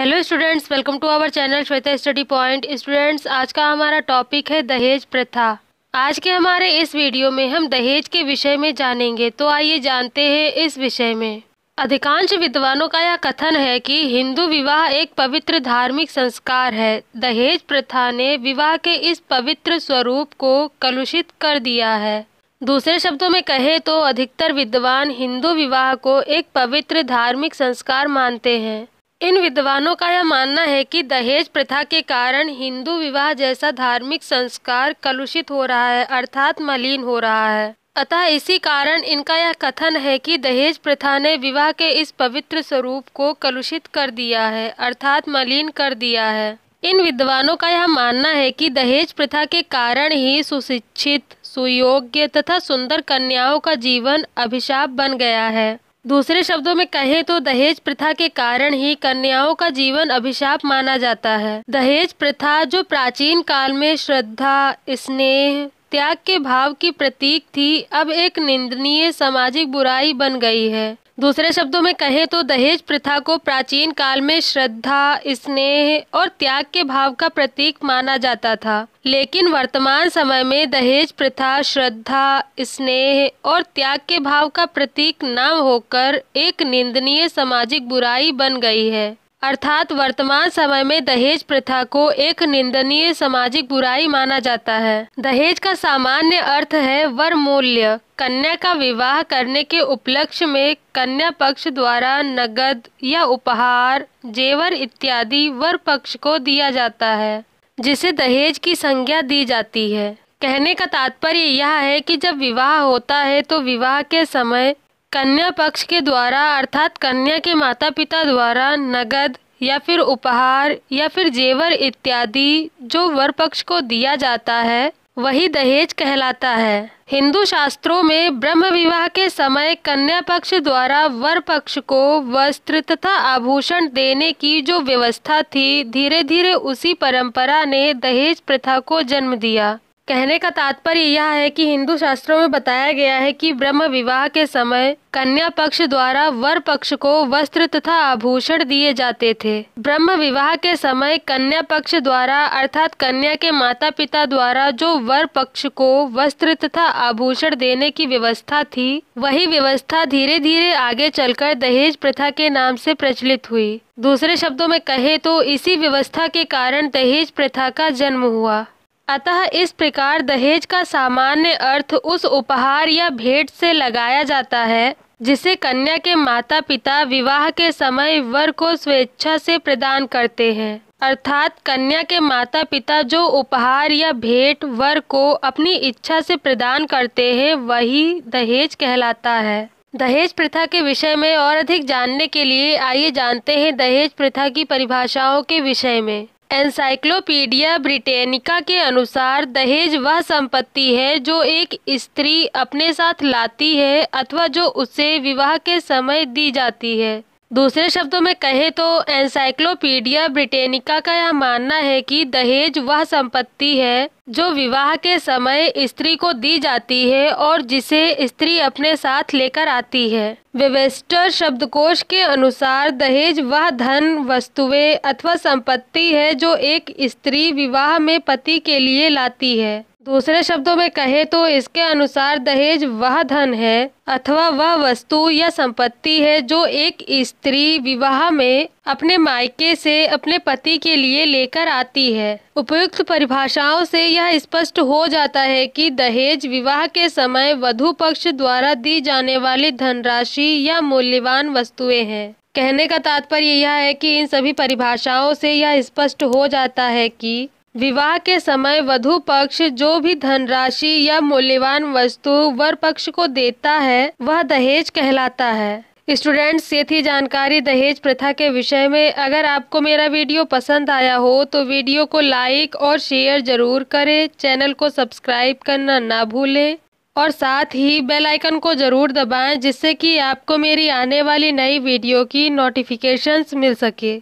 Hello students, welcome to our channel Shweta study point. Students, आज का हमारा टॉपिक है दहेज प्रथा। आज के हमारे इस वीडियो में हम दहेज के विषय में जानेंगे। तो आइए जानते हैं इस विषय में। अधिकांश विद्वानों का यह कथन है कि हिंदू विवाह एक पवित्र धार्मिक संस्कार है। दहेज प्रथा ने विवाह के इस पवित्र स्वरूप को कलुषित कर दिया है। दूसरे शब्दों में कहें तो अधिकतर विद्वान हिंदू विवाह को एक पवित्र धार्मिक संस्कार मानते हैं। इन विद्वानों का यह मानना है कि दहेज प्रथा के कारण हिंदू विवाह जैसा धार्मिक संस्कार कलुषित हो रहा है, अर्थात मलिन हो रहा है। अतः इसी कारण इनका यह कथन है कि दहेज प्रथा ने विवाह के इस पवित्र स्वरूप को कलुषित कर दिया है, अर्थात मलिन कर दिया है। इन विद्वानों का यह मानना है कि दहेज प्रथा के कारण ही सुशिक्षित, सुयोग्य तथा सुंदर कन्याओं का जीवन अभिशाप बन गया है। दूसरे शब्दों में कहें तो दहेज प्रथा के कारण ही कन्याओं का जीवन अभिशाप माना जाता है। दहेज प्रथा जो प्राचीन काल में श्रद्धा, स्नेह, त्याग के भाव की प्रतीक थी, अब एक निंदनीय सामाजिक बुराई बन गई है। दूसरे शब्दों में कहें तो दहेज प्रथा को प्राचीन काल में श्रद्धा, स्नेह और त्याग के भाव का प्रतीक माना जाता था, लेकिन वर्तमान समय में दहेज प्रथा श्रद्धा, स्नेह और त्याग के भाव का प्रतीक न होकर एक निंदनीय सामाजिक बुराई बन गई है। अर्थात वर्तमान समय में दहेज प्रथा को एक निंदनीय सामाजिक बुराई माना जाता है। दहेज का सामान्य अर्थ है वर मूल्य। कन्या का विवाह करने के उपलक्ष्य में कन्या पक्ष द्वारा नगद या उपहार, जेवर इत्यादि वर पक्ष को दिया जाता है, जिसे दहेज की संज्ञा दी जाती है। कहने का तात्पर्य यह है कि जब विवाह होता है तो विवाह के समय कन्या पक्ष के द्वारा अर्थात कन्या के माता पिता द्वारा नगद या फिर उपहार या फिर जेवर इत्यादि जो वर पक्ष को दिया जाता है वही दहेज कहलाता है। हिंदू शास्त्रों में ब्रह्म विवाह के समय कन्या पक्ष द्वारा वर पक्ष को वस्त्र तथा आभूषण देने की जो व्यवस्था थी, धीरे धीरे उसी परंपरा ने दहेज प्रथा को जन्म दिया। कहने का तात्पर्य यह है कि हिंदू शास्त्रों में बताया गया है कि ब्रह्म विवाह के समय कन्या पक्ष द्वारा वर पक्ष को वस्त्र तथा आभूषण दिए जाते थे। ब्रह्म विवाह के समय कन्या पक्ष द्वारा अर्थात कन्या के माता पिता द्वारा जो वर पक्ष को वस्त्र तथा आभूषण देने की व्यवस्था थी, वही व्यवस्था धीरे धीरे आगे चलकर दहेज प्रथा के नाम से प्रचलित हुई। दूसरे शब्दों में कहे तो इसी व्यवस्था के कारण दहेज प्रथा का जन्म हुआ। अतः इस प्रकार दहेज का सामान्य अर्थ उस उपहार या भेंट से लगाया जाता है जिसे कन्या के माता पिता विवाह के समय वर को स्वेच्छा से प्रदान करते हैं। अर्थात कन्या के माता पिता जो उपहार या भेंट वर को अपनी इच्छा से प्रदान करते हैं वही दहेज कहलाता है। दहेज प्रथा के विषय में और अधिक जानने के लिए आइए जानते हैं दहेज प्रथा की परिभाषाओं के विषय में। एनसाइक्लोपीडिया ब्रिटेनिका के अनुसार दहेज वह संपत्ति है जो एक स्त्री अपने साथ लाती है अथवा जो उसे विवाह के समय दी जाती है। दूसरे शब्दों में कहें तो एनसाइक्लोपीडिया ब्रिटेनिका का यह मानना है कि दहेज वह संपत्ति है जो विवाह के समय स्त्री को दी जाती है और जिसे स्त्री अपने साथ लेकर आती है। वेबस्टर शब्दकोश के अनुसार दहेज वह धन, वस्तुएं अथवा संपत्ति है जो एक स्त्री विवाह में पति के लिए लाती है। दूसरे शब्दों में कहे तो इसके अनुसार दहेज वह धन है अथवा वह वस्तु या संपत्ति है जो एक स्त्री विवाह में अपने मायके से अपने पति के लिए लेकर आती है। उपयुक्त परिभाषाओं से यह स्पष्ट हो जाता है कि दहेज विवाह के समय वधू पक्ष द्वारा दी जाने वाली धनराशि या मूल्यवान वस्तुएं हैं। कहने का तात्पर्य यह है कि इन सभी परिभाषाओं से यह स्पष्ट हो जाता है कि विवाह के समय वधू पक्ष जो भी धनराशि या मूल्यवान वस्तु वर पक्ष को देता है वह दहेज कहलाता है। स्टूडेंट्स, ये थी जानकारी दहेज प्रथा के विषय में। अगर आपको मेरा वीडियो पसंद आया हो तो वीडियो को लाइक और शेयर जरूर करें, चैनल को सब्सक्राइब करना ना भूलें और साथ ही बेल आइकन को जरूर दबाएं जिससे कि आपको मेरी आने वाली नई वीडियो की नोटिफिकेशंस मिल सके।